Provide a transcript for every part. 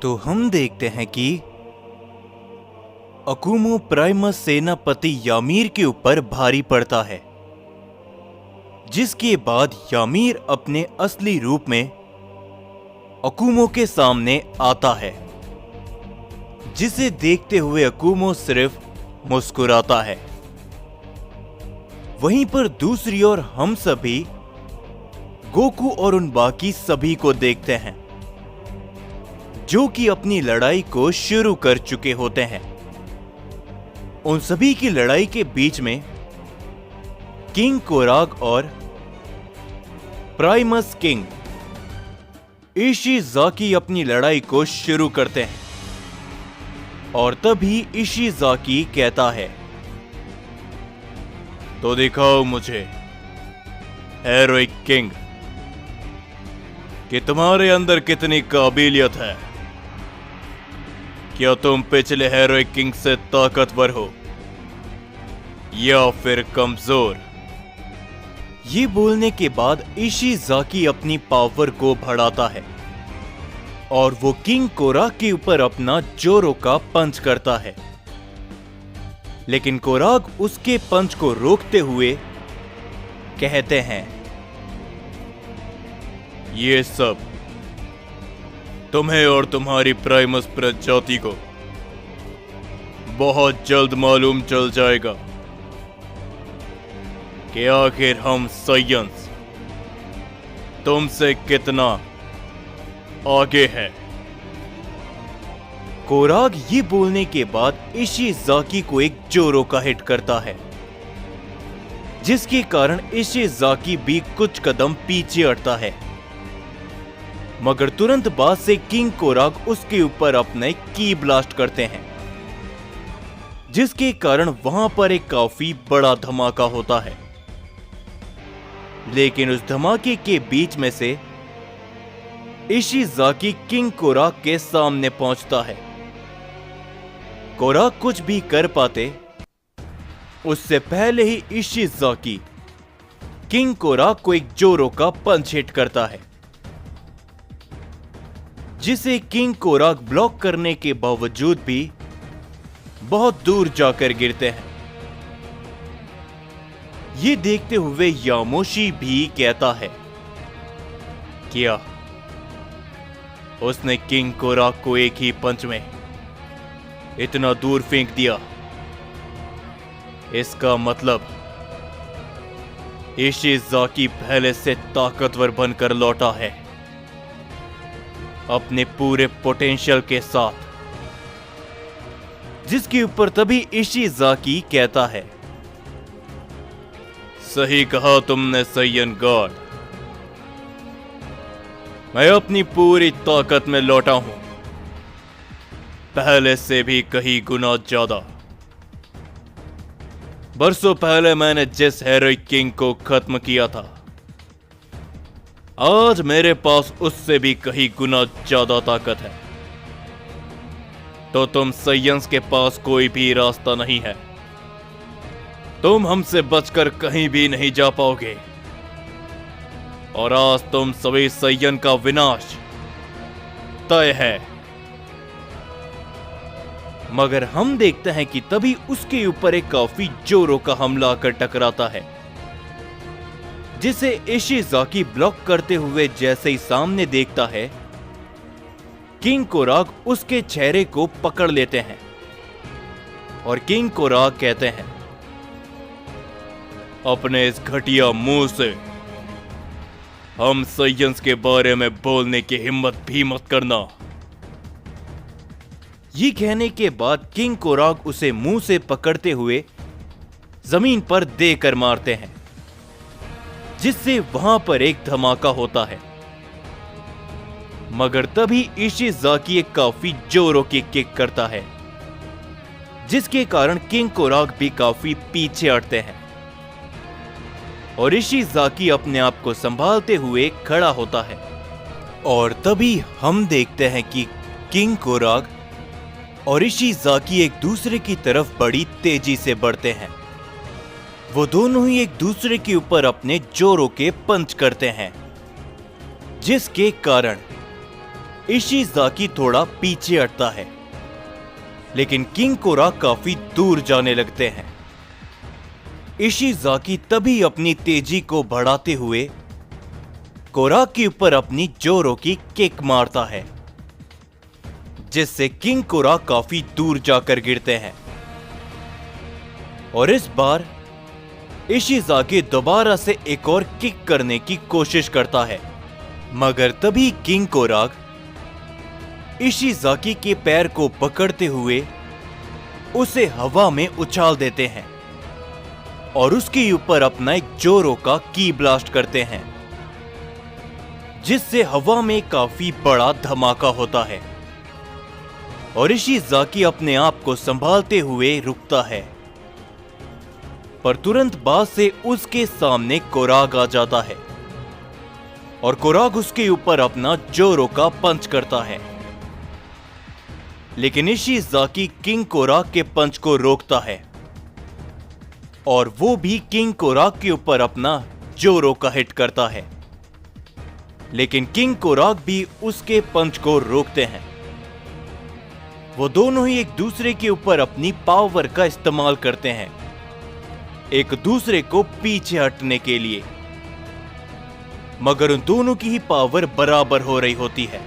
तो हम देखते हैं कि अकुमो प्राइमस सेनापति यामीर के ऊपर भारी पड़ता है, जिसके बाद यामीर अपने असली रूप में अकुमो के सामने आता है, जिसे देखते हुए अकुमो सिर्फ मुस्कुराता है। वहीं पर दूसरी ओर हम सभी गोकू और उन बाकी सभी को देखते हैं, जो कि अपनी लड़ाई को शुरू कर चुके होते हैं। उन सभी की लड़ाई के बीच में किंग कोराग और प्राइमस किंग इशिज़ाकी अपनी लड़ाई को शुरू करते हैं, और तभी इशिज़ाकी कहता है, तो दिखाओ मुझे हेरोइक किंग कि तुम्हारे अंदर कितनी काबिलियत है। क्या तुम पिछले हेरोइक किंग से ताकतवर हो या फिर कमजोर? ये बोलने के बाद इशिज़ाकी अपनी पावर को बढ़ाता है और वो किंग कोराग के ऊपर अपना जोरो का पंच करता है, लेकिन कोराग उसके पंच को रोकते हुए कहते हैं, ये सब तुम्हें और तुम्हारी प्राइमस प्रजाति को बहुत जल्द मालूम चल जाएगा कि आखिर हम साइयन्स तुमसे कितना आगे है। कोराग ये बोलने के बाद इशिज़ाकी को एक जोरो का हिट करता है, जिसके कारण इशिज़ाकी भी कुछ कदम पीछे हटता है, मगर तुरंत बाद से किंग कोराग उसके ऊपर अपने की ब्लास्ट करते हैं, जिसके कारण वहां पर एक काफी बड़ा धमाका होता है। लेकिन उस धमाके के बीच में से इशिज़ाकी किंग कोराग के सामने पहुंचता है। कोराग कुछ भी कर पाते उससे पहले ही इशिज़ाकी किंग कोराग को एक जोरो का पंच हिट करता है, जिसे किंग कोराग ब्लॉक करने के बावजूद भी बहुत दूर जाकर गिरते हैं। ये देखते हुए यामोशी भी कहता है, क्या उसने किंग कोराग को एक ही पंच में इतना दूर फेंक दिया? इसका मतलब इशिज़ाकी पहले से ताकतवर बनकर लौटा है, अपने पूरे पोटेंशियल के साथ, जिसके ऊपर तभी इशिज़ाकी कहता है, सही कहा तुमने साइयन गॉड, मैं अपनी पूरी ताकत में लौटा हूं, पहले से भी कहीं गुना ज्यादा। बरसों पहले मैंने जिस हेरोइक किंग को खत्म किया था, आज मेरे पास उससे भी कहीं गुना ज्यादा ताकत है। तो तुम साइयन्स के पास कोई भी रास्ता नहीं है, तुम हमसे बचकर कहीं भी नहीं जा पाओगे, और आज तुम सभी साइयन का विनाश तय है। मगर हम देखते हैं कि तभी उसके ऊपर एक काफी जोरों का हमला आकर टकराता है, जिसे इशिज़ाकी ब्लॉक करते हुए जैसे ही सामने देखता है, किंग कोराग उसके चेहरे को पकड़ लेते हैं और किंग कोराग कहते हैं, अपने इस घटिया मुंह से हम साइयन्स के बारे में बोलने की हिम्मत भी मत करना। ये कहने के बाद किंग कोराग उसे मुंह से पकड़ते हुए जमीन पर देकर मारते हैं, जिससे वहां पर एक धमाका होता है। मगर तभी इशिज़ाकी एक काफी जोरों की किक करता है, जिसके कारण किंग कोराग भी काफी पीछे हटते हैं और इशिज़ाकी अपने आप को संभालते हुए खड़ा होता है। और तभी हम देखते हैं कि किंग कोराग और इशिज़ाकी एक दूसरे की तरफ बड़ी तेजी से बढ़ते हैं। वो दोनों ही एक दूसरे के ऊपर अपने जोरों के पंच करते हैं, जिसके कारण इशिज़ाकी थोड़ा पीछे हटता है, लेकिन किंग कोरा काफी दूर जाने लगते हैं। इशिज़ाकी तभी अपनी तेजी को बढ़ाते हुए कोराग के ऊपर अपनी जोरों की किक मारता है, जिससे किंग कोराग काफी दूर जाकर गिरते हैं। और इस बार इशिज़ाकी दोबारा से एक और किक करने की कोशिश करता है, मगर तभी किंग कोराग इशिज़ाकी के पैर को पकड़ते हुए उसे हवा में उछाल देते हैं और उसके ऊपर अपना एक जोरों का की ब्लास्ट करते हैं, जिससे हवा में काफी बड़ा धमाका होता है और इशिज़ाकी अपने आप को संभालते हुए रुकता है। पर तुरंत बाद से उसके सामने कोराग आ जाता है और कोराग उसके ऊपर अपना जोरों का पंच करता है, लेकिन इशिज़ाकी किंग कोराग के पंच को रोकता है और वो भी किंग कोराग के ऊपर अपना जोरों का हिट करता है, लेकिन किंग कोराग भी उसके पंच को रोकते हैं। वो दोनों ही एक दूसरे के ऊपर अपनी पावर का इस्तेमाल करते हैं, एक दूसरे को पीछे हटने के लिए, मगर उन दोनों की ही पावर बराबर हो रही होती है।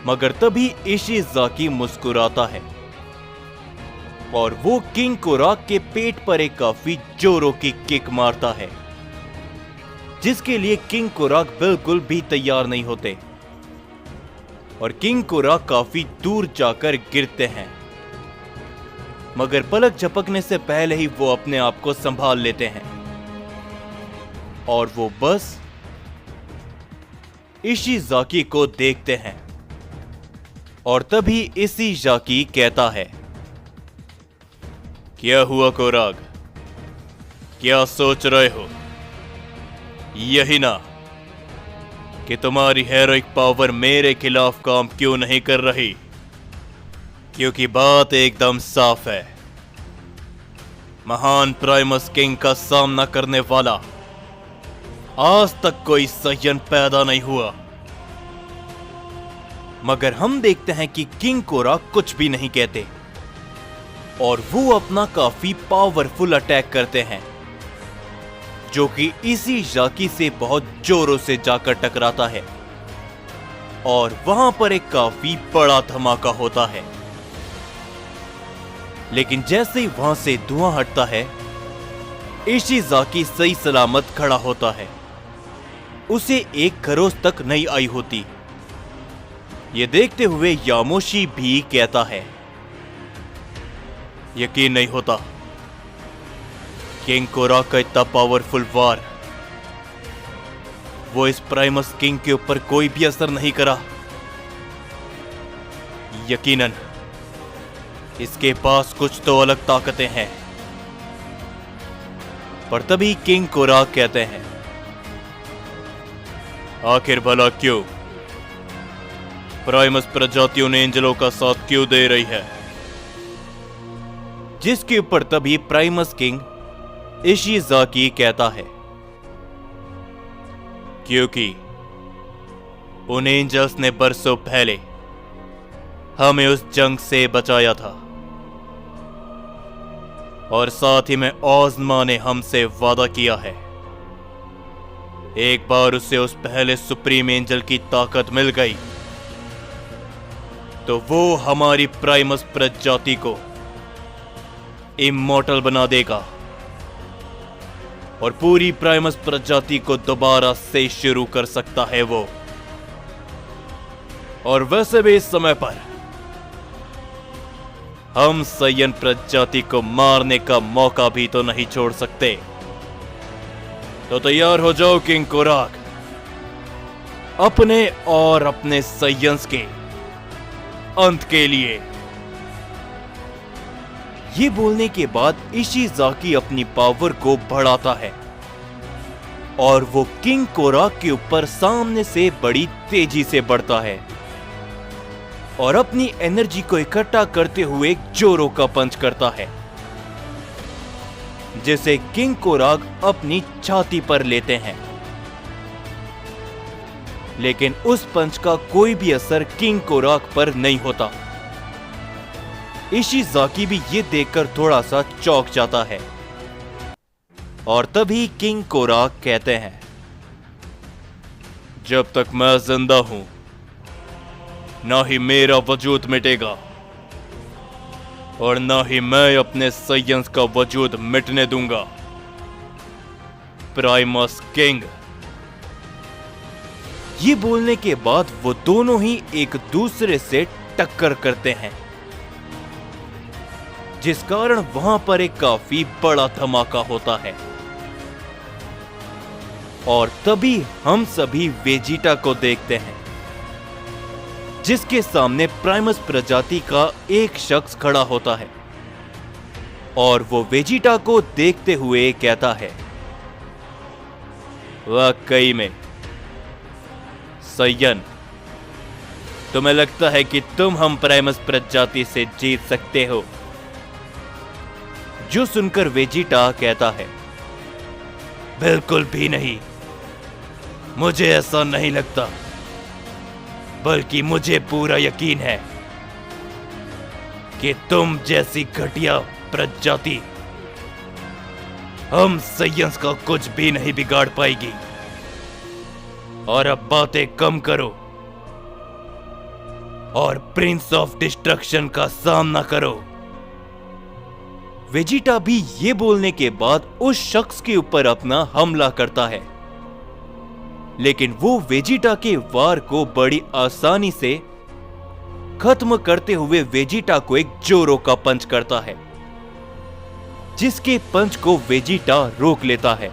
मगर तभी इशिज़ाकी मुस्कुराता है और वो किंग कोराग के पेट पर एक काफी जोरों की किक मारता है, जिसके लिए किंग कोराग बिल्कुल भी तैयार नहीं होते और किंग कोराग काफी दूर जाकर गिरते हैं, मगर पलक झपकने से पहले ही वो अपने आप को संभाल लेते हैं और वो बस इशिज़ाकी को देखते हैं। और तभी इशिज़ाकी कहता है, क्या हुआ कोराग, क्या सोच रहे हो? यही ना कि तुम्हारी हेरोइक पावर मेरे खिलाफ काम क्यों नहीं कर रही? क्योंकि बात एकदम साफ है, महान प्राइमस किंग का सामना करने वाला आज तक कोई सय्यन पैदा नहीं हुआ। मगर हम देखते हैं कि किंग कोराग कुछ भी नहीं कहते और वो अपना काफी पावरफुल अटैक करते हैं, जो कि इशिज़ाकी से बहुत जोरों से जाकर टकराता है और वहां पर एक काफी बड़ा धमाका होता है। लेकिन जैसे ही वहां से धुआं हटता है, इशिज़ाकी सही सलामत खड़ा होता है। उसे एक खरोच तक नहीं आई होती। ये देखते हुए यामोशी भी कहता है, यकीन नहीं होता, किंग कोराग का इतना पावरफुल वार वो इस प्राइमस किंग के ऊपर कोई भी असर नहीं करा। यकीनन इसके पास कुछ तो अलग ताकतें हैं। पर तभी किंग कोराग कहते हैं, आखिर भला क्यों? प्राइमस प्रजातियों ने एंजलों का साथ क्यों दे रही है? जिसके ऊपर तभी प्राइमस किंग इशिज़ाकी कहता है, क्योंकि उन एंजल्स ने बरसों पहले हमें उस जंग से बचाया था और साथ ही में ओज़मा ने हमसे वादा किया है, एक बार उसे उस पहले सुप्रीम एंजल की ताकत मिल गई तो वो हमारी प्राइमस प्रजाति को इमॉर्टल बना देगा और पूरी प्राइमस प्रजाति को दोबारा से शुरू कर सकता है वो। और वैसे भी इस समय पर हम सय्यन प्रजाति को मारने का मौका भी तो नहीं छोड़ सकते। तो तैयार हो जाओ किंग कोराग, अपने और अपने सय्यंस के अंत के लिए। ये बोलने के बाद इशिज़ाकी अपनी पावर को बढ़ाता है और वो किंग कोराग के ऊपर सामने से बड़ी तेजी से बढ़ता है और अपनी एनर्जी को इकट्ठा करते हुए एक जोरों का पंच करता है, जिसे किंग कोराग अपनी छाती पर लेते हैं लेकिन उस पंच का कोई भी असर किंग कोराक पर नहीं होता। इशिज़ाकी भी ये देखकर थोड़ा सा चौंक जाता है और तभी किंग कोराक कहते हैं, जब तक मैं जिंदा हूं ना ही मेरा वजूद मिटेगा और ना ही मैं अपने साइयंस का वजूद मिटने दूंगा। Primus king. ये बोलने के बाद वो दोनों ही एक दूसरे से टक्कर करते हैं, जिस कारण वहां पर एक काफी बड़ा धमाका होता है और तभी हम सभी वेजिटा को देखते हैं, जिसके सामने प्राइमस प्रजाति का एक शख्स खड़ा होता है और वो वेजिटा को देखते हुए कहता है, वाकई में सयन, तुम्हें लगता है कि तुम हम प्राइमस प्रजाति से जीत सकते हो? जो सुनकर वेजिटा कहता है, बिल्कुल भी नहीं, मुझे ऐसा नहीं लगता, बल्कि मुझे पूरा यकीन है कि तुम जैसी घटिया प्रजाति हम साइयंस का कुछ भी नहीं बिगाड़ पाएगी। और अब बातें कम करो और प्रिंस ऑफ डिस्ट्रक्शन का सामना करो। वेजिटा भी ये बोलने के बाद उस शख्स के ऊपर अपना हमला करता है, लेकिन वो वेजिटा के वार को बड़ी आसानी से खत्म करते हुए वेजिटा को एक जोरो का पंच करता है, जिसके पंच को वेजिटा रोक लेता है।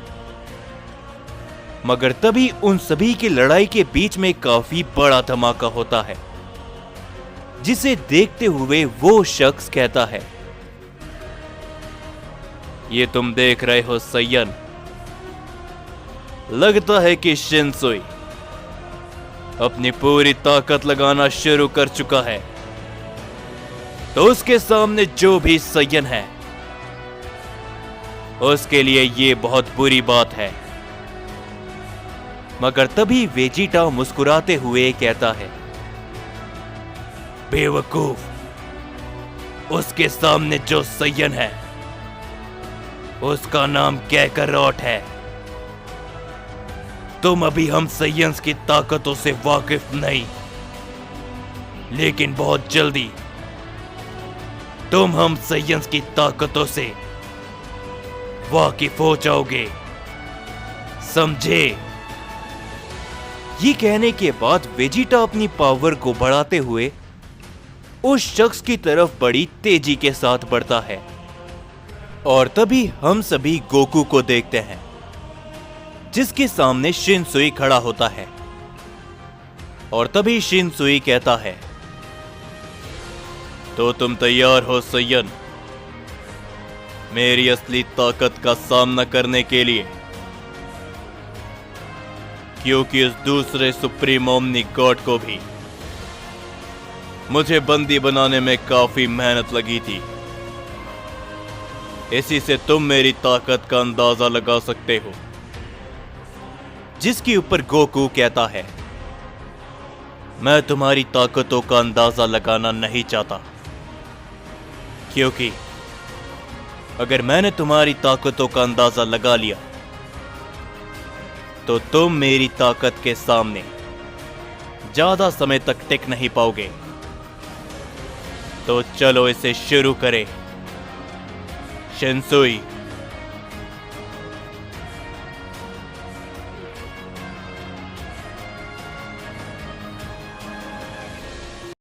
मगर तभी उन सभी की लड़ाई के बीच में काफी बड़ा धमाका होता है, जिसे देखते हुए वो शख्स कहता है, ये तुम देख रहे हो सयन, लगता है कि शिनसुई अपनी पूरी ताकत लगाना शुरू कर चुका है, तो उसके सामने जो भी सयन है उसके लिए ये बहुत बुरी बात है। मगर तभी वेजिटा मुस्कुराते हुए कहता है, बेवकूफ, उसके सामने जो सयन है उसका नाम कैकरॉट है। तुम अभी हम साइयंस की ताकतों से वाकिफ नहीं, लेकिन बहुत जल्दी तुम हम साइयंस की ताकतों से वाकिफ हो जाओगे, समझे? ये कहने के बाद वेजिटा अपनी पावर को बढ़ाते हुए उस शख्स की तरफ बड़ी तेजी के साथ बढ़ता है और तभी हम सभी गोकू को देखते हैं, जिसके सामने शिनसुई खड़ा होता है और तभी शिनसुई कहता है, तो तुम तैयार हो सयन मेरी असली ताकत का सामना करने के लिए? क्योंकि उस दूसरे सुप्रीम ओमनी गॉड को भी मुझे बंदी बनाने में काफी मेहनत लगी थी, इसी से तुम मेरी ताकत का अंदाजा लगा सकते हो। जिसके ऊपर गोकू कहता है, मैं तुम्हारी ताकतों का अंदाजा लगाना नहीं चाहता, क्योंकि अगर मैंने तुम्हारी ताकतों का अंदाजा लगा लिया तो तुम मेरी ताकत के सामने ज्यादा समय तक टिक नहीं पाओगे। तो चलो इसे शुरू करें। शिनसुई,